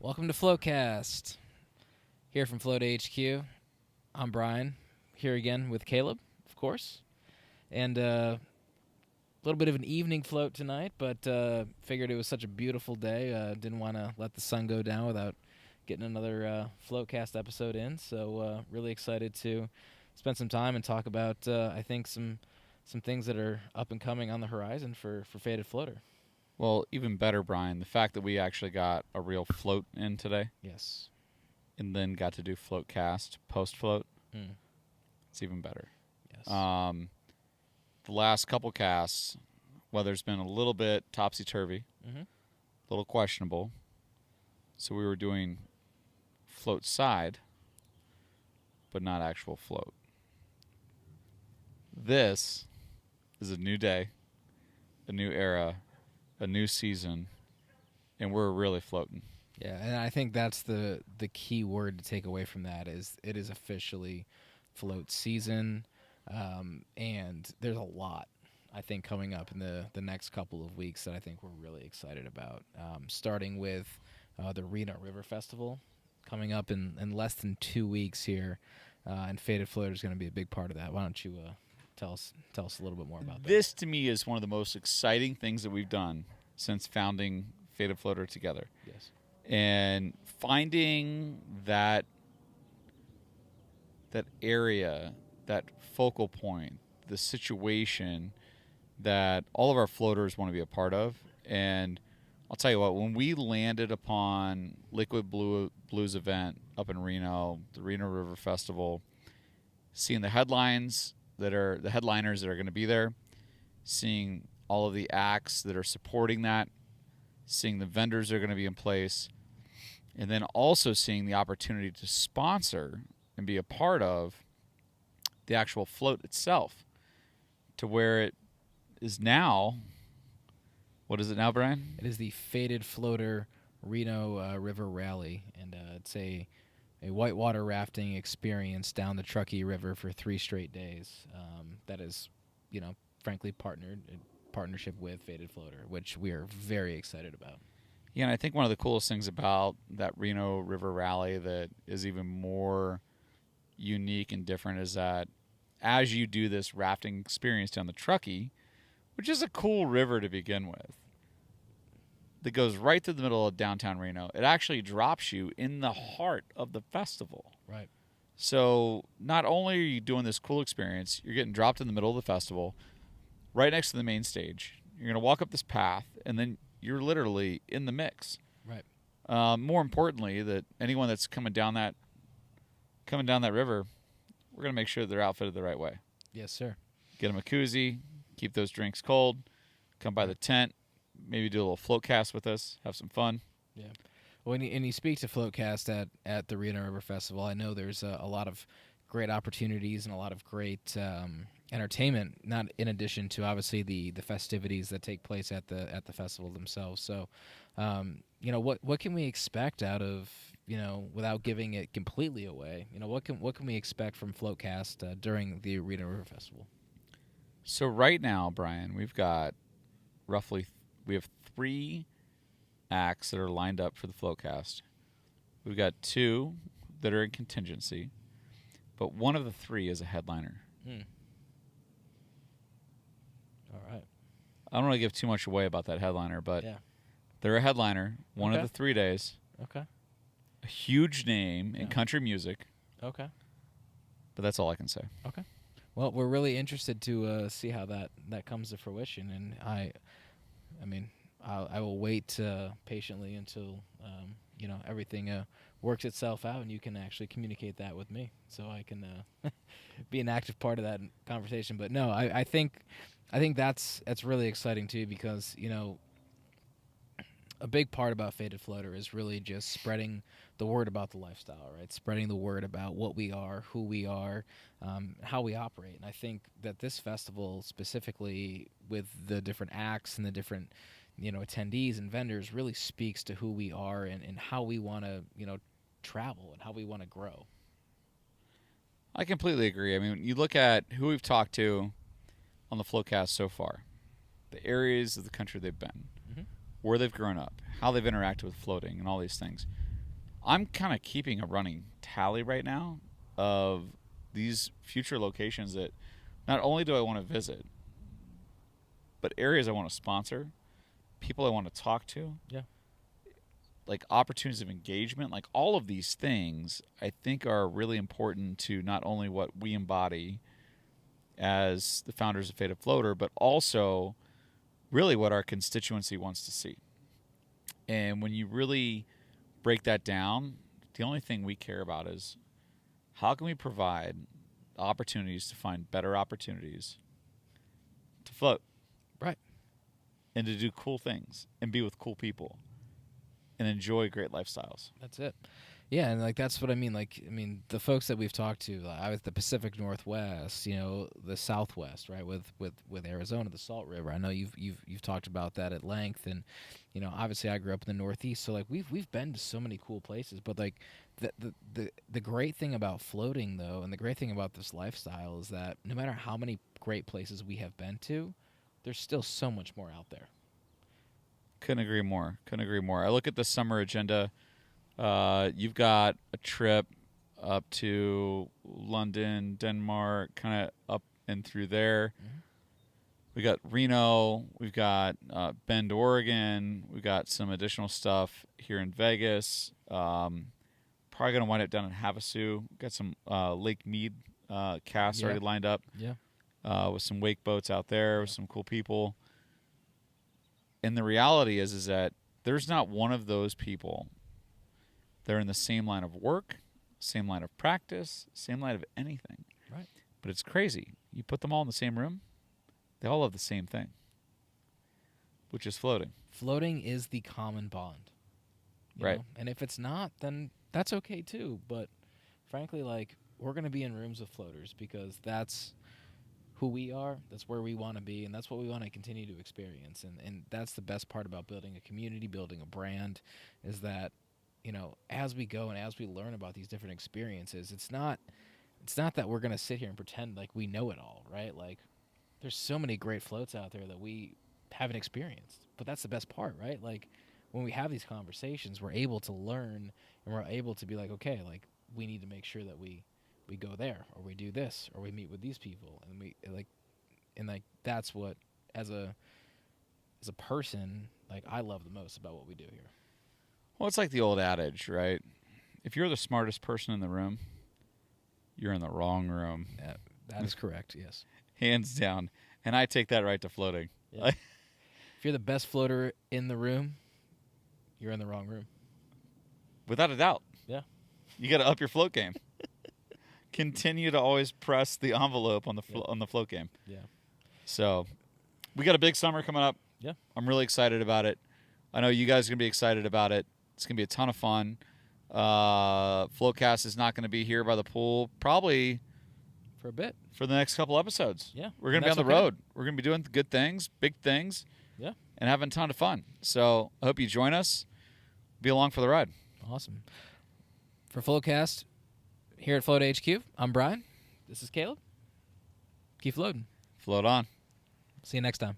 Welcome to Floatcast. Here from Float HQ. I'm Bryan. Here again with Caleb, of course. And a little bit of an evening float tonight, but figured it was such a beautiful day. Didn't want to let the sun go down without getting another Floatcast episode in. So really excited to spend some time and talk about, I think, some things that are up and coming on the horizon for Faded Floater. Well, even better, Bryan, the fact that we actually got a real float in today. Yes. And then got to do Floatcast post-float. It's even better. Yes. The last couple casts, weather's been a little bit topsy-turvy, a little questionable. So we were doing float side, but not actual float. This is a new day, a new era, a new season, and we're really floating. Yeah, and I think that's the key word to take away from that is it is officially float season, and there's a lot, I think, coming up in the next couple of weeks that I think we're really excited about, starting with the Reno River Festival coming up in less than 2 weeks here, and Faded Floater is going to be a big part of that. Why don't you tell us a little bit more about that? This, to me, is one of the most exciting things that we've done since founding Faded Floater together. Yes. And finding that area, that focal point, the situation that all of our floaters want to be a part of. And I'll tell you what, when we landed upon Liquid Blues event up in Reno, the Reno River Festival, seeing the headliners that are going to be there, seeing all of the acts that are supporting that, seeing the vendors that are going to be in place, and then also seeing the opportunity to sponsor and be a part of the actual float itself, to where it is now. What is it now, Bryan? It is the Faded Floater Reno River Rally, and it's a whitewater rafting experience down the Truckee River for 3 straight days. That is, frankly, partnership with Faded Floater, which we are very excited about. Yeah, and I think one of the coolest things about that Reno River Rally that is even more unique and different is that as you do this rafting experience down the Truckee, which is a cool river to begin with, that goes right through the middle of downtown Reno, it actually drops you in the heart of the festival. Right. So not only are you doing this cool experience, you're getting dropped in the middle of the festival, right next to the main stage. You're going to walk up this path, and then you're literally in the mix. Right. More importantly, that anyone that's coming down that river, we're going to make sure they're outfitted the right way. Yes, sir. Get them a koozie, keep those drinks cold, come by the tent, maybe do a little float cast with us, have some fun. Yeah. Well, and you speak to Floatcast at the Reno River Festival. I know there's a lot of great opportunities and a lot of great entertainment, not in addition to obviously the festivities that take place at the festival themselves. So, what can we expect out of, without giving it completely away? What can we expect from Floatcast during the Reno River Festival? So right now, Bryan, we have 3 acts that are lined up for the Floatcast. We've got 2 that are in contingency, but one of the 3 is a headliner. All right. I don't want to give too much away about that headliner, but Yeah. they're a headliner one Okay. of the 3 days. Okay. A huge name in country music, Okay. but that's all I can say. Okay. Well, we're really interested to see how that comes to fruition, and I will wait patiently until everything works itself out, and you can actually communicate that with me, so I can be an active part of that conversation. But no, I think that's really exciting too, because a big part about Faded Floater is really just spreading the word about the lifestyle, right? Spreading the word about what we are, who we are, how we operate. And I think that this festival specifically, with the different acts and the different attendees and vendors, really speaks to who we are and how we want to travel and how we want to grow. I completely agree. I mean, you look at who we've talked to on the Floatcast so far, the areas of the country they've been, where they've grown up, how they've interacted with floating, and all these things. I'm kind of keeping a running tally right now of these future locations that not only do I want to visit, but areas I want to sponsor, people I want to talk to. Yeah. Like opportunities of engagement, like all of these things I think are really important to not only what we embody as the founders of Faded Floater, but also really what our constituency wants to see. And when you really break that down, the only thing we care about is how can we provide opportunities to find better opportunities to float. Right. And to do cool things and be with cool people and enjoy great lifestyles. That's it. Yeah, and like that's what I mean. Like, I mean, the folks that we've talked to, like, I was the Pacific Northwest, you know, the Southwest, right? With Arizona, the Salt River. I know you've talked about that at length, and you know, obviously I grew up in the Northeast, so like we've been to so many cool places. But like the great thing about floating though, and the great thing about this lifestyle is that no matter how many great places we have been to, there's still so much more out there. Couldn't agree more. I look at the summer agenda. You've got a trip up to London, Denmark, kind of up and through there. Mm-hmm. We got Reno. We've got Bend, Oregon. We've got some additional stuff here in Vegas. Probably going to wind up down in Havasu. Got some Lake Mead casts already lined up. Yeah. With some wake boats out there with some cool people. And the reality is that there's not one of those people. They're in the same line of work, same line of practice, same line of anything. Right. But it's crazy. You put them all in the same room, they all have the same thing, which is floating. Floating is the common bond. Right. Know? And if it's not, then that's okay too. But frankly, like, we're going to be in rooms with floaters because that's who we are, that's where we want to be, and that's what we want to continue to experience. And that's the best part about building a community, building a brand, is that, you know, as we go and as we learn about these different experiences, it's not that we're going to sit here and pretend like we know it all, right? Like, there's so many great floats out there that we haven't experienced. But that's the best part, right? Like, when we have these conversations, we're able to learn and we're able to be like, okay, like, we need to make sure that we go there, or we do this, or we meet with these people, and we like that's what as a person, like, I love the most about what we do here. Well, it's like the old adage, right? If you're the smartest person in the room, you're in the wrong room. Yeah, that is correct. Yes, hands down. And I take that right to floating. Yeah. If you're the best floater in the room, you're in the wrong room. Without a doubt. Yeah. You got to up your float game. Continue to always press the envelope on the on the float game. Yeah. So, we got a big summer coming up. Yeah. I'm really excited about it. I know you guys are going to be excited about it. It's going to be a ton of fun. Floatcast is not going to be here by the pool probably for a bit. For the next couple episodes. Yeah. We're going to be on the road. We're going to be doing good things, big things. Yeah. And having a ton of fun. So, I hope you join us. Be along for the ride. Awesome. For Floatcast, here at Float HQ, I'm Bryan. This is Caleb. Keep floating. Float on. See you next time.